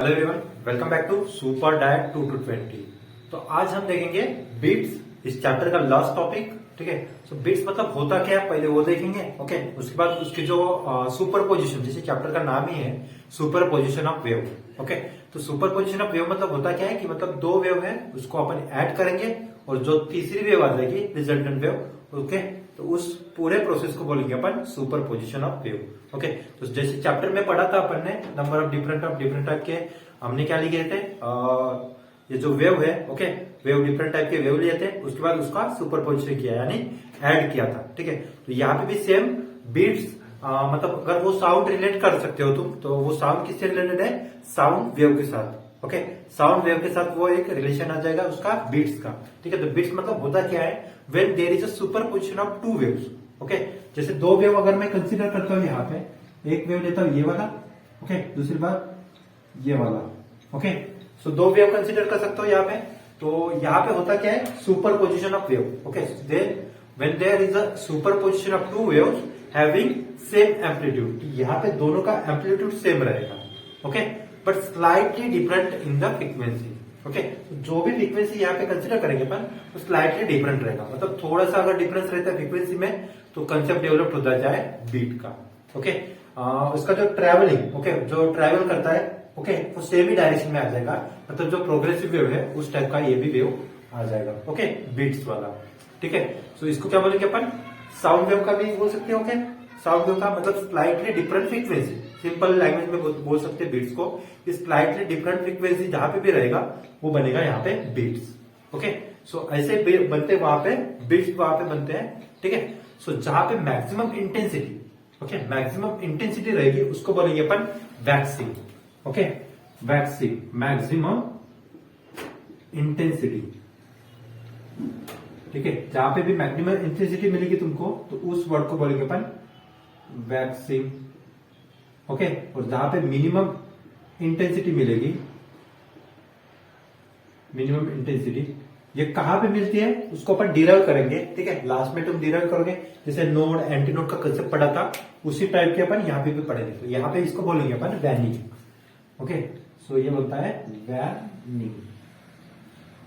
Hello everyone, welcome back to super diet 2 to 20। तो आज हम देखेंगे बीट्स, इस चैप्टर का लास्ट टॉपिक। ठीक है, सो बीट्स मतलब होता क्या है पहले वो देखेंगे। ओके, उसके बाद उसकी जो सुपर पोजिशन, जैसे चैप्टर का नाम ही है superposition of wave. Okay, तो सुपर पोजिशन ऑफ वेव मतलब होता क्या है कि मतलब दो वेव है उसको अपन ऐड करेंगे और जो तीसरी वेव आ जाएगी रिजल्टेंट वेव। ओके, तो उस पूरे प्रोसेस को बोलेंगे अपन superposition of wave. Okay, तो जैसे चैप्टर में पढ़ा था अपन ने नंबर ऑफ डिफरेंट टाइप के हमने क्या लिखे थे, ये जो वेव है। ओके, वेव डिफरेंट टाइप के वेव लिए थे, उसके बाद उसका सुपर पोजिशन किया यानी ऐड किया था। ठीक है, तो यहाँ पे भी सेम बीट्स, मतलब अगर वो साउंड रिलेट कर सकते हो तुम, तो वो साउंड किससे रिलेटेड है, साउंड वेव के साथ। ओके, साउंड वेव के साथ वो एक रिलेशन आ जाएगा उसका बीट्स का। ठीक है, तो बीट्स मतलब होता क्या है, when there is a superposition of two waves. Okay, जैसे दो वेव अगर मैं कंसीडर करता हूँ, यहाँ पे एक वेव लेता हूँ ये वाला। ओके, दूसरी बार ये वाला। ओके, सो दो वेव कंसीडर कर सकते हो यहाँ पे। तो यहाँ पे होता क्या है, superposition of wave. Okay, when there is a superposition of two waves having same amplitude, यहाँ पे दोनों का एम्पलीट्यूड सेम रहेगा। Okay, but slightly different in the frequency. Okay, जो भी फ्रीक्वेंसी यहाँ पे कंसीडर करेंगे अपन वो स्लाइटली डिफरेंट रहेगा, मतलब थोड़ा सा अगर डिफरेंस रहता है फ्रीक्वेंसी में तो कंसेप्ट डेवलप होता जाए बीट का। ओके, उसका जो ट्रेवलिंग, ओके, जो ट्रेवल करता है, ओके, वो सेम ही डायरेक्शन में आ जाएगा, मतलब जो प्रोग्रेसिव वेव है उस टाइप का ये भी वेव आ जाएगा। ओके, बीट्स वाला। ठीक है, सो इसको क्या बोलेंगे अपन, साउंड वेव का भी बोल सकते हैं। ओके, साउंड वेव का मतलब slightly different frequency, simple language में बोल सकते हैं बीट्स को। स्लाइटली डिफरेंट फ्रीक्वेंसी जहां पे भी रहेगा वो बनेगा यहाँ पे बीट्स। ओके, सो ऐसे बनते वहां पे बीट्स, वहां पे बनते हैं। ठीक है, सो जहां पे maximum intensity, okay, maximum intensity रहेगी उसको बोलेंगे अपन waxing. Okay, waxing, maximum intensity. ठीक है, जहां पे भी मैक्सिमम इंटेंसिटी मिलेगी तुमको तो उस वर्ड को बोलेंगे अपन वैक्सिंग। ओके, और जहां पे मिनिमम इंटेंसिटी मिलेगी, मिनिमम इंटेंसिटी ये कहां पे मिलती है उसको अपन डिराइव करेंगे। ठीक है, लास्ट में तुम डिराइव करोगे, जैसे नोड एंटी नोड का कंसेप्ट पढ़ा था उसी टाइप के अपन यहाँ पे भी पढ़ेंगे। तो यहाँ पे इसको बोलेंगे अपन वैनिंग। ओके, सो ये बोलता है वैनिंग,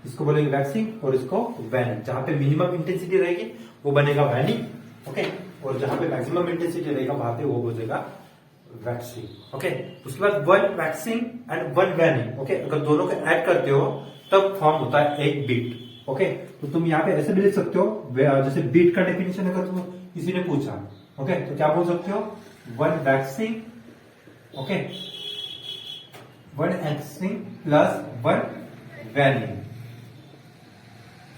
इसको बोलेंगे वैक्सिंग और इसको वैनिंग। जहां पे मिनिमम इंटेंसिटी रहेगी वो बनेगा वैनिंग। ओके, और जहां पे मैक्सिमम इंटेंसिटी रहेगा वहां पे वो बनेगा वैक्सिंग। ओके, उसके बाद one waxing and one waning. Okay, अगर दोनों को ऐड करते हो तब फॉर्म होता है एक बीट। ओके, तो तुम यहाँ पे ऐसे भी लिख सकते हो, जैसे बीट का डेफिनेशन अगर तुम किसी ने पूछा, ओके, तो क्या बोल सकते हो, one waxing, okay, one waxing plus one waning.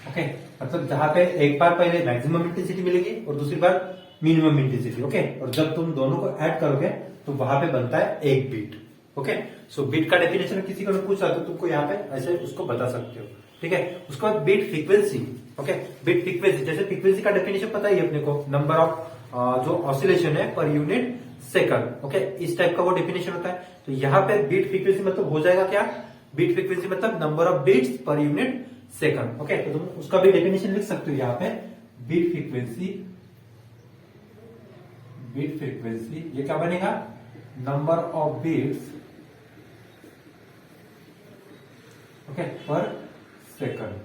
Okay, मतलब जहां पे एक बार पहले मैक्सिमम इंटेंसिटी मिलेगी और दूसरी बार मिनिमम इंटेंसिटी। ओके, और जब तुम दोनों को ऐड करोगे तो वहां पे बनता है एक बीट। ओके, सो बीट का डेफिनेशन किसी को पूछा तो तुमको यहाँ पे ऐसे उसको बता सकते हो। ठीक है, उसके बाद beat frequency. Okay, beat frequency, जैसे फ्रीक्वेंसी का डेफिनेशन पता ही है अपने को, नंबर ऑफ जो ऑसिलेशन है पर यूनिट सेकंड। ओके, इस टाइप का वो डेफिनेशन होता है। तो यहाँ पे बीट फ्रीक्वेंसी मतलब हो जाएगा क्या, बीट फ्रीक्वेंसी मतलब number of beats per unit second. Okay, तो तुम उसका भी डेफिनेशन लिख सकते हो यहाँ पे, बीट फ्रीक्वेंसी, बीट फ्रीक्वेंसी ये क्या बनेगा, नंबर ऑफ बीट्स, ओके, पर सेकंड,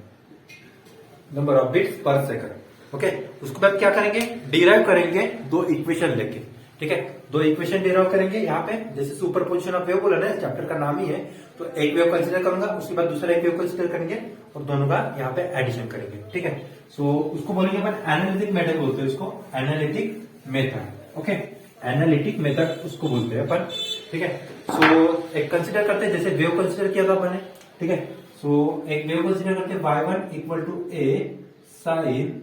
नंबर ऑफ बीट्स पर सेकंड। ओके, उसके बाद क्या करेंगे, डिराइव करेंगे दो इक्वेशन लेके। ठीक है, दो इक्वेशन डिराइव करेंगे यहाँ पे, जैसे सुपर पोजिशन ऑफ वेव बोला ना, चैप्टर का नाम ही है। तो एक वेव कंसीडर करूंगा, उसके बाद दूसरा एक वेव कंसीडर करेंगे और दोनों का यहाँ पे एडिशन करेंगे। ठीक है, सो उसको बोलेंगे अपन एनालिटिक मेथड बोलते हैं, उसको analytic method. Okay, analytic method उसको बोलते हैं अपन। ठीक है, सो एक कंसीडर करते हैं, जैसे वेव कंसीडर किया था अपन ने। ठीक है, सो एक वेव कंसीडर करते हैं, y1 equal to A sine,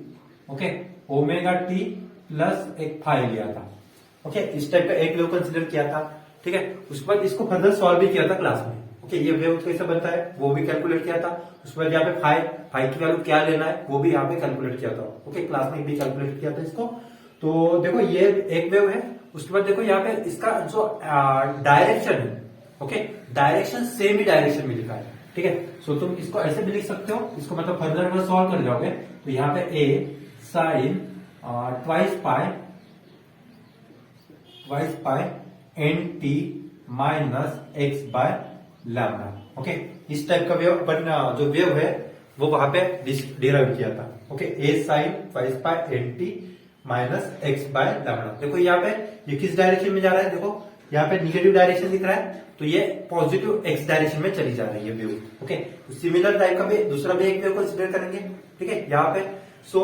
okay, omega T plus एक फाई लिया था। ओके, इस टाइप का एक वेव कंसीडर किया था। ठीक है, उसके बाद इसको फर्दर सॉल्व भी किया था क्लास में। ओके, ये वेव कैसे बनता है वो भी कैलकुलेट किया था। उसके बाद यहाँ पे फाई की वैल्यू क्या लेना है वो भी यहाँ पे कैलकुलेट किया था। ओके, क्लास में भी कैलकुलेट किया था इसको। तो देखो ये एक वेव है, उसके बाद देखो यहाँ पे इसका जो डायरेक्शन है, ओके, डायरेक्शन सेम ही डायरेक्शन में लिखा है। ठीक है, सो तुम इसको ऐसे भी लिख सकते हो, इसको मतलब फर्दर अगर सॉल्व कर जाओगे तो यहाँ पे A sine twice pi n t minus x by lambda. Okay, इस टाइप का वेव अपन जो वेव है वो वहां पे डिराइव किया था। Okay, A sine twice by n t minus x by lambda. देखो यहाँ पे ये किस डायरेक्शन में जा रहा है, देखो यहाँ पे निगेटिव डायरेक्शन दिख रहा है, तो ये पॉजिटिव एक्स डायरेक्शन में चली जा रही है वेव। ओके, सिमिलर टाइप का भी दूसरा भी एक वेव कंसिडर करेंगे। ठीक है, यहाँ पे सो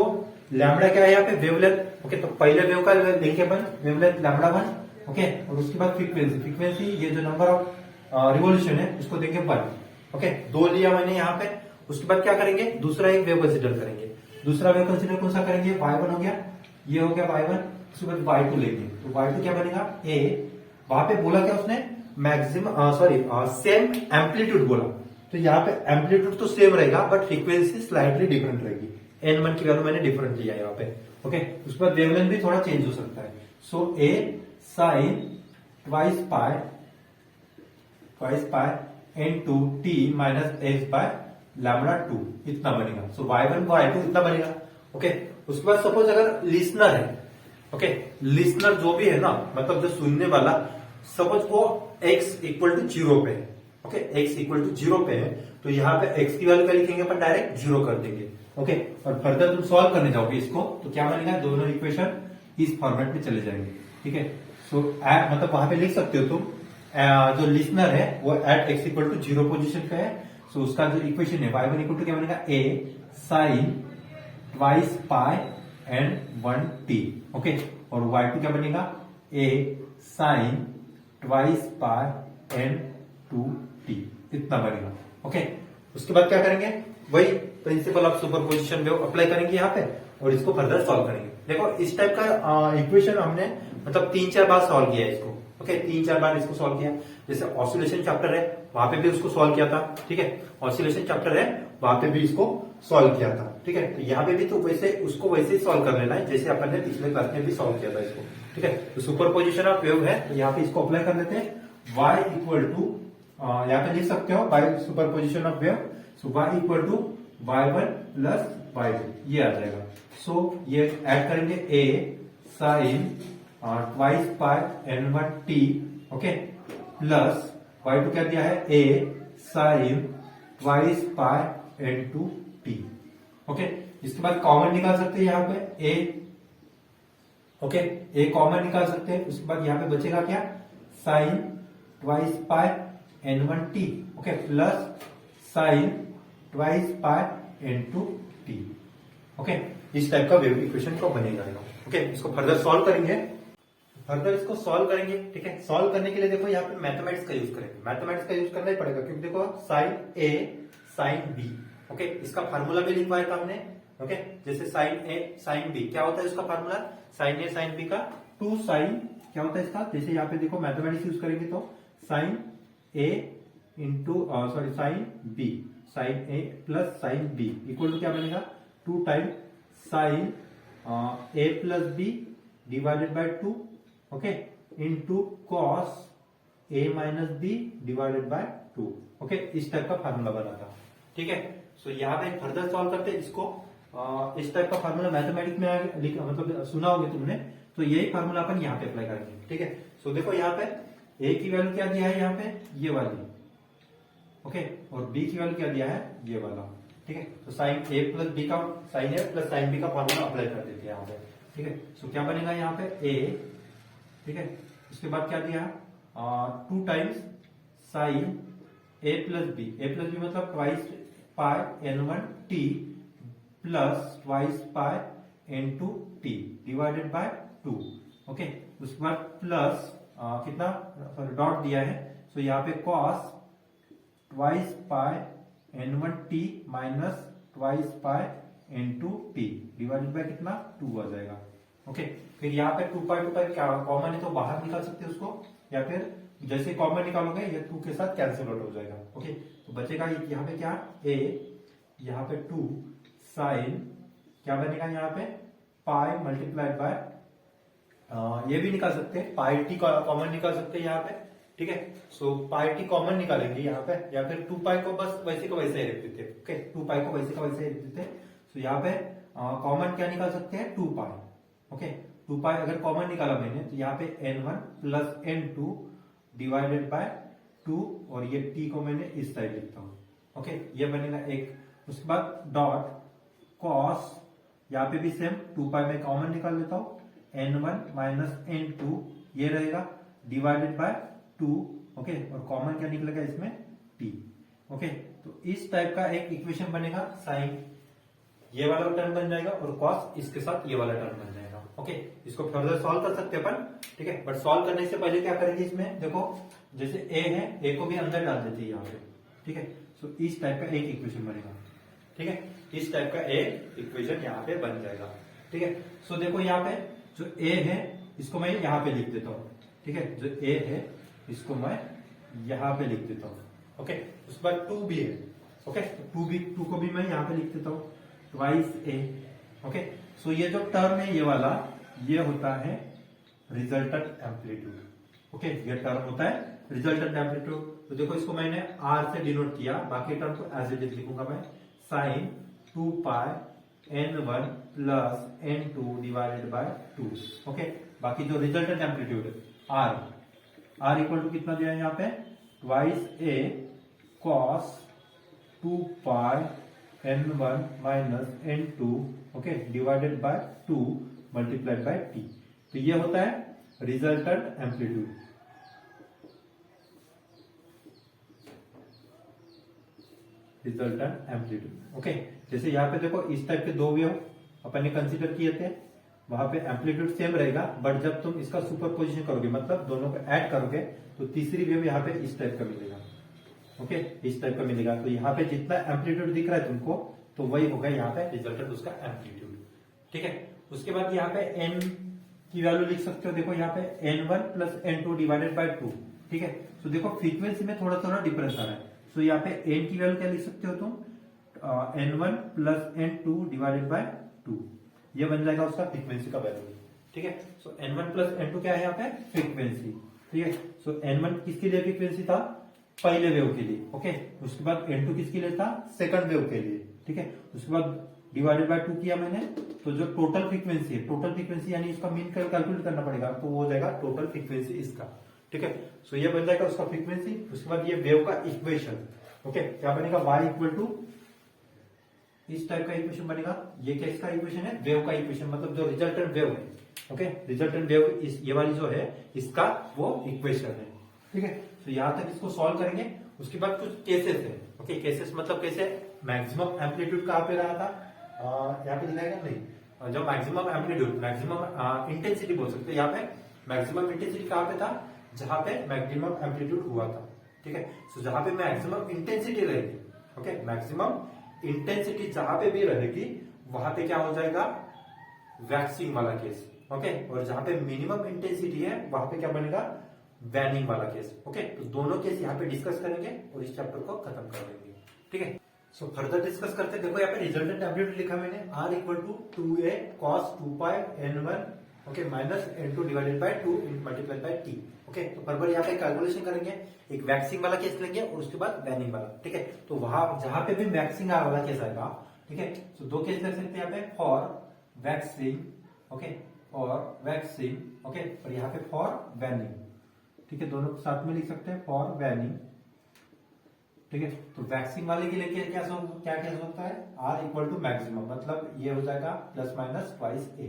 लैम्डा क्या है यहाँ पे, वेवलेंथ। ओके, तो पहले वेव का देखें अपन, वेवलेंथ लैम्डा 1। ओके, और उसके बाद फ्रीक्वेंसी ये जो नंबर ऑफ रिवोल्यूशन है उसको देंगे 1। ओके, 2 लिया मैंने यहाँ पे। उसके बाद क्या करेंगे, दूसरा एक वेव कंसिडर करेंगे। दूसरा वेव कंसिडर कौन सा करेंगे, y1 हो गया, ये हो गया y1। उसके बाद y2 लेंगे, तो y2 क्या बनेगा, a। वहां पे बोला क्या उसने, मैक्सिमम सेम एम्पलीट्यूड बोला, तो यहाँ पे एम्पलीट्यूड तो सेम रहेगा बट फ्रीक्वेंसी स्लाइटली डिफरेंट रहेगी। n1 की वैल्यू मैंने डिफरेंट लिया यहाँ पे। ओके, उसके बाद वेवलेंथ भी थोड़ा चेंज हो सकता है। So a sine twice pi n2 t minus x by lambda 2 इतना बनेगा। सो y1 को y2 इतना बनेगा। ओके, उसके बाद सपोज अगर लिसनर है, ओके, लिसनर जो भी है ना, मतलब जो सुनने वाला, सपोज वो x इक्वल टू 0 पे है। ओके, x इक्वल टू 0 पे है, तो यहाँ पे x की वैल्यू क्या लिखेंगे अपन, डायरेक्ट 0 कर देंगे। ओके, और फर्दर तुम सॉल्व करने जाओगे इसको, तो क्या बनेगा, दोनों इक्वेशन इस फॉर्मेट में चले जाएंगे। ठीक है, सो मतलब वहां पे लिख सकते हो तुम, जो लिसनर है वो at x equal to 0 position पे है। सो उसका जो इक्वेशन है y1 इक्वल टू क्या बनेगा, a sine twice pi and 1 t। Okay, और y2 क्या बनेगा, a sine twice pi and 2 t इतना बनेगा। ओके, उसके बाद क्या करेंगे, वही principle of superposition wave apply करेंगे यहाँ पे और इसको फर्दर सॉल्व करेंगे। देखो इस टाइप का इक्वेशन हमने मतलब 3-4 बार सॉल्व किया है इसको। ओके, 3-4 बार इसको सॉल्व किया। जैसे ऑसिलेशन चैप्टर है वहां पे भी उसको सॉल्व किया था। ठीक है, ऑसिलेशन चैप्टर है वहां पे भी इसको सॉल्व किया था। ठीक है, तो यहाँ पे भी तो वैसे उसको वैसे ही सॉल्व कर लेना है जैसे अपन ने पिछले क्लास में भी सॉल्व किया था इसको। ठीक है, तो सुपरपोजिशन ऑफ वेव है, तो यहाँ पे इसको अप्लाई कर लेते हैं। y इक्वल टू, यहाँ पे लिख सकते हो by superposition of wave, so y equal to y1 plus y2 ये आ जाएगा। सो ये ऐड करेंगे a sine twice pi n1 t। Okay, plus y2 क्या दिया है, a sine twice pi n2 t। Okay, इसके बाद कॉमन निकाल सकते हैं यहाँ पे a। ओके, a कॉमन निकाल सकते हैं। उसके बाद यहाँ पे बचेगा क्या, sine twice pi n1 t। Okay, plus sine twice pi n2 t। Okay, इस टाइप का वेव इक्वेशन को बनेगा। ओके, इसको फर्दर सॉल्व करेंगे, फर्दर इसको सॉल्व करेंगे। ठीक है, सॉल्व करने के लिए देखो यहाँ पे मैथमेटिक्स का यूज करेंगे। मैथमेटिक्स का यूज करना ही पड़ेगा क्योंकि देखो sine a sine b। Okay, इसका फार्मूला भी लिखवाया था हमने। ओके, जैसे साइन a साइन b क्या होता है इसका formula, sine a sine b का 2 साइन क्या होता है इसका, जैसे यहाँ पे देखो मैथमेटिक्स यूज करेंगे तो sine a into sine b, sine a plus sine b equal to क्या बनेगा, 2 time sine a plus b divided by 2। Okay, into cos a minus b divided by 2। Okay, इस टाइप का formula बना था। ठीक है, सो यहाँ पे फर्दर सॉल्व करते हैं इसको। इस टाइप का फार्मूला मैथमेटिक्स में मतलब सुना होगा तुमने, तो यही फार्मूला अपन यहाँ पे अप्लाई करेंगे। ठीक है, सो देखो यहाँ पे a की वैल्यू क्या दिया है, यहाँ पे ये वाली। ओके, और b की वैल्यू क्या दिया है, ये वाला। ठीक है, तो साइन a प्लस b का, sine a plus sine b का फार्मूला अप्लाई कर देते हैं यहाँ पे। ठीक है, सो क्या बनेगा यहाँ पे a। ठीक है, उसके बाद क्या दिया, 2 times sign a plus b, मतलब twice pi n1 t plus twice pi n2 t divided by 2। Okay, उसके बाद प्लस कितना, सॉरी डॉट दिया है, सो यहाँ पे cos twice pi n1 t minus twice pi n2 t divided by कितना, 2 आ जाएगा। ओके, फिर यहाँ पे 2 पाई क्या कॉमन है तो बाहर निकाल सकते हैं उसको, या फिर जैसे कॉमन निकालोगे ये 2 के साथ कैंसिल आउट हो जाएगा। ओके, तो बचेगा यहाँ पे क्या, a, यहाँ पे 2 साइन क्या बनेगा यहाँ पे, पाई मल्टीप्लाइड बाय ये भी निकाल सकते हैं, पाई टी कॉमन निकाल सकते हैं यहाँ पे। ठीक है, सो पाई टी कॉमन निकालेंगे यहाँ पे, या फिर 2 पाई को बस वैसे को वैसे ही रख देते। ओके, 2 पाई को वैसे का वैसे ही रख देते। सो यहाँ पे कॉमन क्या निकाल सकते हैं, 2 पाई। ओके, 2 पाई अगर कॉमन निकाला मैंने तो यहाँ पे n1 plus n2 divided by 2 और ये t को मैंने इस साइड लिखता हूं। ओके, ये बनेगा एक। उसके बाद डॉट कॉस, यहाँ पे भी सेम 2 पाई में कॉमन निकाल लेता हूं, n1 माइनस n2 ये रहेगा डिवाइडेड बाय 2। ओके, और कॉमन क्या निकलेगा इसमें t। ओके, तो इस टाइप का एक इक्वेशन बनेगा। साइन ये वाला टर्म बन जाएगा और कॉस इसके साथ ये वाला टर्म बन जाएगा। ओके, इसको फर्दर सॉल्व कर सकते हैं अपन, ठीक है। बट सॉल्व करने से पहले क्या करेंगे इसमें, देखो जैसे ए है, ए को भी अंदर डाल देते हैं यहाँ पे, ठीक है। सो इस टाइप का एक इक्वेशन बनेगा, ठीक है। इस टाइप का एक इक्वेशन यहाँ पे बन जाएगा, ठीक है। सो देखो यहाँ पे जो ए है इसको मैं यहाँ पे लिख देता हूँ, ठीक है। जो ए है इसको मैं यहाँ पे लिख देता हूँ। ओके, उसके बाद 2 भी है। ओके, 2 को भी मैं यहाँ पे लिख देता हूँ, ट्वाइस ए। ओके, सो ये जो टर्म है ये वाला, ये होता है रिजल्टेंट एम्पलीट्यूड। ओके, ये टर्म होता है रिजल्टेंट एम्पलीट्यूड। तो देखो इसको मैंने आर से डिनोट किया, बाकी टर्म को एज इट इज लिखूंगा मैं, sine 2 pi n1 plus n2 divided by 2। Okay, बाकी जो resultant amplitude R equal to कितना दिया है यहाँ पे, twice a cos 2 pi n1 minus n2, okay, divided by 2 multiplied by t। तो ये होता है resultant amplitude. Resultant amplitude. Okay, जैसे यहाँ पे देखो इस टाइप के दो वेव अपन ने कंसीडर किए थे, वहां पे एम्पलीट्यूड सेम रहेगा, बट जब तुम इसका सुपरपोजिशन करोगे, मतलब दोनों को ऐड करोगे, तो तीसरी वेव यहाँ पे इस टाइप का मिलेगा। ओके, इस टाइप का मिलेगा। तो यहाँ पे जितना एम्पलीट्यूड दिख रहा है तुमको, तो वही होगा यहाँ पे रिजल्टेंट उसका एम्पलीट्यूड, ठीक है। उसके बाद यहाँ पे एन की वैल्यू लिख सकते हो, देखो यहाँ पे n1 plus n2 divided by 2, ठीक है। तो देखो फ्रीक्वेंसी में थोड़ा थोड़ा डिफरेंस आ रहा है। सो यहाँ पे n की वैल्यू क्या लिख सकते हो तुम, n1 plus n2 divided by 2, ये बन जाएगा उसका फ्रीक्वेंसी का वैल्यू, ठीक है। सो n1 प्लस n2 क्या है यहाँ पे, फ्रीक्वेंसी, ठीक है। सो n1 किसके लिए फ्रीक्वेंसी था, पहले वेव के लिए। ओके, उसके बाद n2 किसके लिए था, सेकंड वेव के लिए, ठीक है। उसके बाद डिवाइडेड बाय 2 किया मैंने, तो जो टोटल फ्रीक्वेंसी है, टोटल फ्रीक्वेंसी यानी इसका मीन कैलकुलेट करना पड़ेगा, तो वो हो जाएगा टोटल फ्रीक्वेंसी इसका, ठीक है। सो ये बन जाएगा उसका फ्रीक्वेंसी। उसके बाद ये वेव का इक्वेशन, ओके, क्या बनेगा, y इक्वल टू इस टाइप का इक्वेशन बनेगा। ये किसका इक्वेशन है, वेव का इक्वेशन, मतलब जो रिजल्टेंट वेव है। ओके, रिजल्टेंट वेव इस ये वाली जो है इसका वो इक्वेशन है, ठीक है। तो यहां तक इसको सॉल्व करेंगे। उसके बाद कुछ केसेस है। ओके, केसेस मतलब कैसे, मैक्सिमम एम्पलीट्यूड कहां पे रहा था, यहाँ पे दिखाएगा नहीं, जब मैक्सिमम एम्पलीट्यूड, मैक्सिमम इंटेंसिटी बोल सकते हैं, यहाँ पे मैक्सिमम इंटेंसिटी कहां पे था, जहां पे मैक्सिमम एम्पलीट्यूड हुआ था, ठीक है। सो जहां पे मैक्सिमम इंटेंसिटी रहेगी, ओके, मैक्सिमम इंटेंसिटी जहां पे भी रहेगी वहां पे क्या हो जाएगा, वैक्सिंग वाला केस। ओके, और जहां पे मिनिमम इंटेंसिटी है वहां पे क्या बनेगा, वैनिंग वाला केस। ओके, तो दोनों केस यहाँ पे डिस्कस करेंगे और इस चैप्टर को खत्म कर देंगे, ठीक है। सो फर्दर डिस्कस करते हैं। देखो यहाँ पे रिजल्टेंट एम्पलीट्यूड लिखा मैंने, r equal to 2a cos 2 pi n1, okay, minus n2 divided by 2 multiplied by t। Okay, तो फर्दर यहाँ पे कैलकुलेशन करेंगे, एक वैक्सिंग वाला केस लेंगे और उसके बाद वैनिंग वाला, ठीक है। तो वहां जहां पे भी वैक्सिंग वाला केस आएगा, ठीक है, तो दो केस लिख सकते हैं यहाँ पे, फॉर वैक्सिंग, ओके, और वैक्सिंग, ओके, और यहाँ पे फॉर वैनिंग, ठीक है, दोनों साथ में लिख सकते हैं, फॉर वैनिंग, ठीक है। तो वैक्सिंग वाले के लिए क्या केस होता है, r इक्वल टू मैक्सिमम, मतलब ये हो जाएगा plus minus twice a।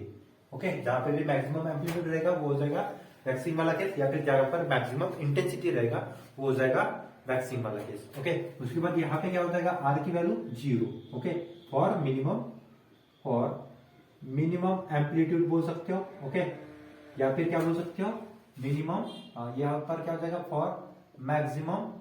Okay, जहां पे भी मैक्सिमम एम्पलीट्यूड रहेगा वो हो जाएगा वैक्सिंग वाला केस, या फिर जहां पर मैक्सिमम इंटेंसिटी रहेगा वो हो जाएगा वैक्सिंग वाला केस। ओके, उसके बाद यहाँ पे क्या हो जाएगा, r की value 0, okay, for minimum amplitude बोल सकते हो, ओके, या फिर क्या बोल सकते हो, मिनिमम, यहाँ पर क्या हो जाएगा, फॉर मैक्सिमम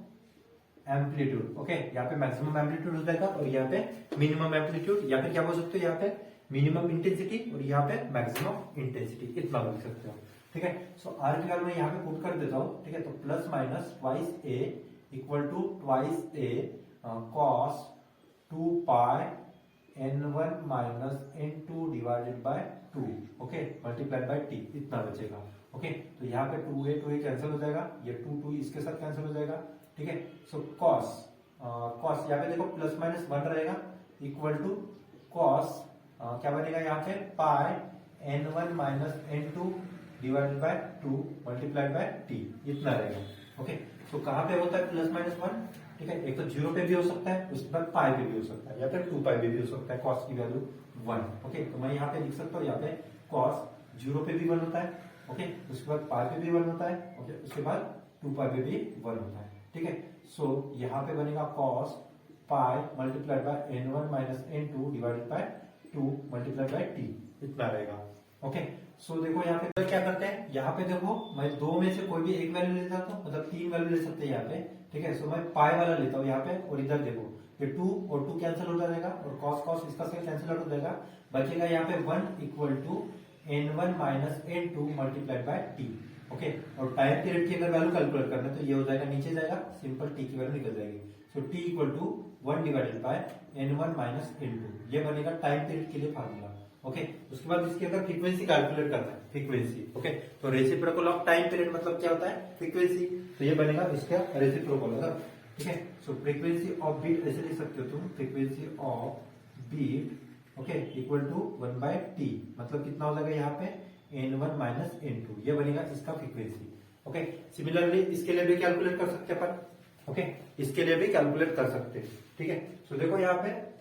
एम्पलीट्यूड। ओके, यहाँ पे मैक्सिमम एम्पलीट्यूड हो जाएगा और यहाँ पे मिनिमम एम्पलीट्यूड, या फिर क्या बोल सकते हो, यहाँ पे मिनिमम इंटेंसिटी और यहाँ पे मैक्सिमम इंटेंसिटी, इतना बोल सकते हो, ठीक है। सो आर की वैल्यू मैं यहाँ पे पुट कर देता हूँ, ठीक है। तो plus minus twice a equal to twice a cos 2 pi n1 minus n2 divided by 2, okay, multiplied by t, इतना बचेगा। ओके, तो यहाँ पे 2a कैंसिल हो जाएगा, ये 2 इसके साथ कैंसिल हो जाएगा, ठीक है। सो कॉस यहाँ पे देखो प्लस माइनस 1 रहेगा, इक्वल टू कॉस क्या बनेगा यहाँ पे, पाई n1 minus n2 divided by 2 multiplied by t, इतना रहेगा। ओके, तो कहाँ पे होता है प्लस माइनस वन, ठीक है। एक तो जीरो पे भी हो सकता है, उसके बाद पाई पे भी हो सकता है, या फिर 2 पाई पे भी हो सकता है कॉस की वैल्यू 1। ओके, तो मैं यहाँ पे लिख सकता हूँ, यहाँ पे कॉस जीरो पे भी 1 होता है, ओके, उसके बाद पाई पे भी 1 होता है, ओके, उसके बाद 2 पाई पे भी 1 होता है, ठीक है। सो यहाँ पे बनेगा cos pi multiplied by n1 minus n2 divided by 2 multiplied by t, इतना रहेगा। ओके, सो देखो यहाँ पे क्या करते हैं, यहाँ पे देखो मैं दो में से कोई भी एक वैल्यू ले जाता हूँ, मतलब 3 वैल्यू ले सकते हैं यहाँ पे, ठीक है। सो मैं पाई वाला लेता हूँ यहाँ पे, और इधर देखो ये 2 और 2 कैंसिल हो जाएगा, और कॉस कॉस इसका से कैंसिल आउट हो जाएगा, बचेगा यहाँ पे 1 equal to n1 minus n2 multiplied by t। Okay, और टाइम पीरियड की अगर वैल्यू कैलकुलेट करना है तो ये हो जाएगा, नीचे जाएगा, सिंपल t की वैल्यू निकल जाएगी। So t equal to 1 divided by n1 minus n2, ये बनेगा टाइम पीरियड के लिए फार्मूला। ओके, उसके बाद इसकी अगर फ्रीक्वेंसी कैलकुलेट करना है, फ्रीक्वेंसी, ओके, तो रेसिप्रोकल ऑफ टाइम पीरियड मतलब क्या होता है, फ्रीक्वेंसी, तो ये बनेगा इसका रेसिप्रोकल होगा, ठीक है। सो फ्रीक्वेंसी ऑफ बीट ऐसे लिख सकते हो तुम, frequency of beat, okay, equal to 1 by T, मतलब कितना हो जाएगा यहाँ पे n1 माइनस n2, ये बनेगा इसका फ्रीक्वेंसी। ओके, सिमिलरली इसके लिए भी कैलकुलेट कर सकते हैं अपन, ओके, इसके लिए भी कैलकुलेट कर सकते हैं, ठीक है। सो देखो यहाँ पे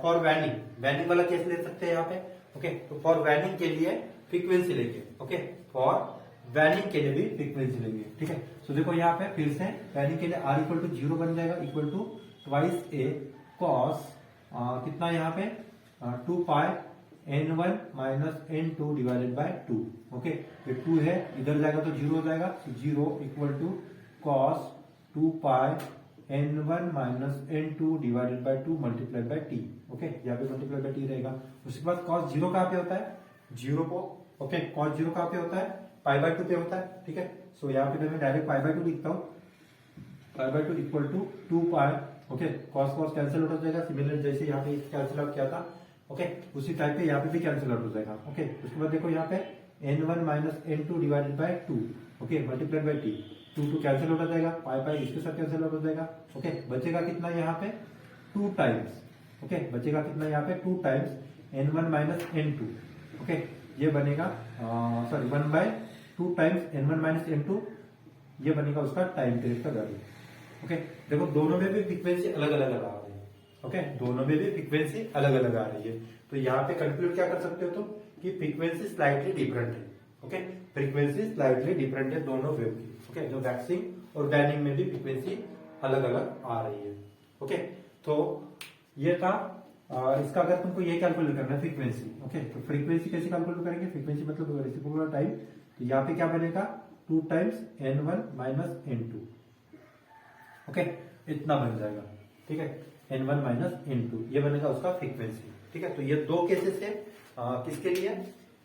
फॉर वैनिंग, वैनिंग वाला केस ले सकते हैं यहाँ पे, ओके, तो फॉर वैनिंग के लिए फ्रीक्वेंसी लेंगे, ओके, फॉर वैनिंग के लिए भी फ्रीक्वेंसी लेंगे, ठीक है। सो देखो यहाँ पे फिर से वैनिंग के लिए r इक्वल टू 0 बन जाएगा, equal to twice a cos कितना यहाँ पे 2 pi n1 minus n2 divided by 2, okay, ये 2 है, इधर जाएगा तो 0 हो जाएगा, 0 equal to cos 2 pi n1 minus n2 divided by 2 multiplied by t, okay, यहाँ पे मल्टीप्लाइड बाय t रहेगा। उसके बाद cos 0 कहाँ पे होता है, 0 को, ओके, cos 0 कहाँ पे होता है, पाई बाय 2 पे होता है, ठीक है। सो यहाँ पे मैं डायरेक्ट पाई बाय 2 लिखता हूँ, pi by 2 equal to 2 pi, okay, cos cos cancel out हो जाएगा, सिमिलर जैसे यहाँ पे कैंसिल आउट किया था, ओके, उसी टाइप पे यहाँ पे भी कैंसिल आउट हो जाएगा, ओके। उसके बाद देखो यहाँ पे n1 minus n2 divided by 2, okay, multiplied by t, 2 cancel हो जाएगा, पाई पाई इसके साथ कैंसिल हो जाएगा, ओके, बचेगा कितना यहाँ पे 2 टाइम्स, ओके, बचेगा कितना यहाँ पे 2 times n1 minus n2, okay, ये बनेगा sorry 1 bye 2 times n1 minus n2, ये बनेगा उसका टाइम पीरियड का वैल्यू। ओके, देखो दोनों में भी फ्रीक्वेंसी अलग अलग आ रही है, ओके, दोनों में भी फ्रीक्वेंसी अलग अलग आ रही है, तो यहाँ पे कंक्लूड क्या कर सकते हो तुम कि फ्रीक्वेंसी स्लाइटली डिफरेंट है, ओके, फ्रीक्वेंसी स्लाइटली डिफरेंट है दोनों वेव की, ओके, जो वैक्सिंग और वैनिंग में भी फ्रीक्वेंसी अलग अलग आ रही है, ओके। तो ये था इसका, अगर तुमको ये कैलकुलेट करना है फ्रीक्वेंसी, ओके, तो फ्रीक्वेंसी कैसे कैलकुलेट करेंगे, फ्रीक्वेंसी मतलब रेसिप्रोकल टाइम, तो यहाँ पे क्या बनेगा 2 times n1 minus n2, okay, इतना बन जाएगा, ठीक है, n1 माइनस n2, ये बनेगा उसका फ्रीक्वेंसी, ठीक है। तो ये दो केसेस है किसके लिए,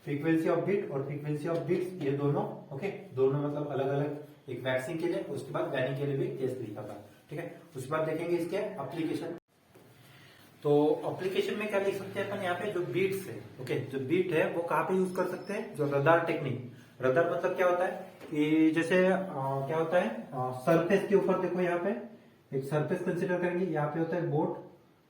फ्रीक्वेंसी ऑफ बीट और फ्रीक्वेंसी ऑफ बीट्स, ये दोनों, ओके, दोनों मतलब अलग अलग, एक वैक्सिंग के लिए, उसके बाद वैनिंग के लिए भी केस लिखा था, ठीक है। उसके बाद देखेंगे इसके एप्लीकेशन। तो एप्लीकेशन में क्या लिख सकते हैं अपन, यहाँ पे जो बीट्स है, ओके, जो बीट है वो कहाँ पे यूज कर सकते हैं, जो रडार टेक्निक, रडार मतलब क्या होता है कि जैसे क्या होता है सरफेस के ऊपर, देखो यहाँ पे एक सरफेस कंसिडर करेंगे, यहाँ पे होता है बोट,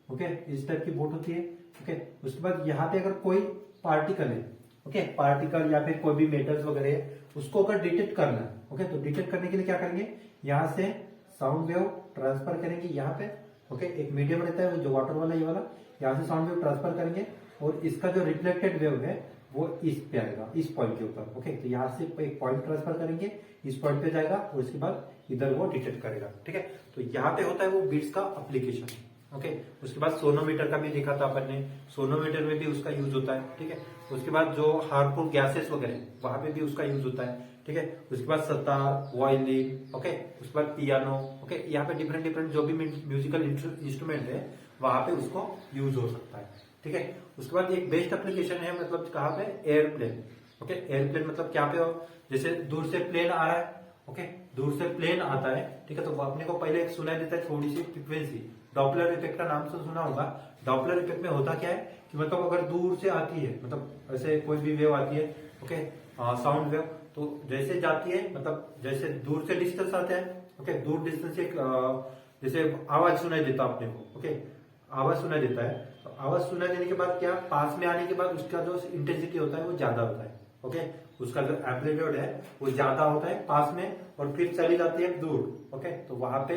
ओके, इस टाइप की बोट होती है, ओके, उसके बाद यहाँ पे अगर कोई पार्टिकल है, ओके, पार्टिकल या फिर कोई भी मेटल्स वगैरह है, उसको अगर डिटेक्ट करना है, ओके, तो डिटेक्ट करने के लिए क्या करेंगे, यहाँ से साउंड वेव ट्रांसफर करेंगे यहाँ पे, ओके, एक मीडियम रहता है जो वाटर वाला, ये वाला, यहाँ से साउंड वेव ट्रांसफर करेंगे, और इसका जो रिफ्लेक्टेड वेव है वो इस पे आएगा, इस पॉइंट के ऊपर, ओके, तो यहाँ से एक पॉइंट ट्रांसफर करेंगे, इस पॉइंट पे जाएगा, और उसके बाद इधर वो डिटेक्ट करेगा, ठीक है। तो यहाँ पे होता है वो बीट्स का एप्लीकेशन, ओके। उसके बाद सोनोमीटर का भी देखा था अपन ने, सोनोमीटर में भी उसका यूज होता है, ठीक है। उसके बाद जो हार्मफुल गैसेस वगैरह वहां पे भी उसका यूज होता है, ठीक है। उसके बाद सतार, वायलिन, ओके, उसके बाद पियानो, ओके, यहाँ पे डिफरेंट डिफरेंट जो भी म्यूजिकल इंस्ट्रूमेंट है वहां पे उसको यूज हो सकता है, ठीक है। उसके बाद एक बेस्ट एप्लीकेशन है, मतलब कहाँ पे, एयरप्लेन, ओके, एयरप्लेन मतलब क्या पे हो, जैसे दूर से प्लेन आ रहा है, ओके, दूर से प्लेन आता है, ठीक है, तो अपने को पहले एक सुनाई देता है थोड़ी सी फ्रीक्वेंसी, डॉपलर इफेक्ट का नाम से सुना होगा। डॉपलर इफेक्ट में होता क्या है कि मतलब अगर दूर से आती है, मतलब ऐसे कोई भी वेव आती है, ओके, साउंड वेव, तो जैसे जाती है, मतलब जैसे दूर से डिस्टेंस आता है, ओके, दूर डिस्टेंस से जैसे आवाज सुनाई देता अपने को, ओके, आवाज सुनाई देता है, तो आवाज सुनाई देने के बाद क्या, पास में आने के बाद उसका जो इंटेंसिटी होता है वो ज्यादा होता है, ओके, उसका जो एम्पलीट्यूड है वो ज्यादा होता है पास में और फिर चली जाती है दूर। ओके, तो वहां पे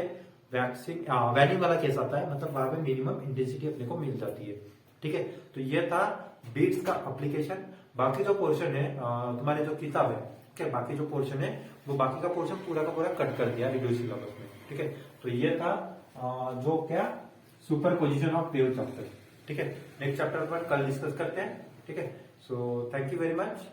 वैक्सिंग वैल्यू वाला केस आता है, मतलब वहां पे मिनिमम इंटेंसिटी अपने को मिल जाती है। ठीक है, तो ये था बीट्स का एप्लीकेशन। बाकी जो पोर्शन है तुम्हारे जो किताब है, ठीक, बाकी जो पोर्शन है वो बाकी का पोर्शन पूरा का पूरा कट कर दिया वीडियो सिलेबस में। ठीक है, तो ये था जो क्या super position of wave chapter. ठीक है, नेक्स्ट चैप्टर पर कल डिस्कस करते हैं। ठीक है, so thank you very much.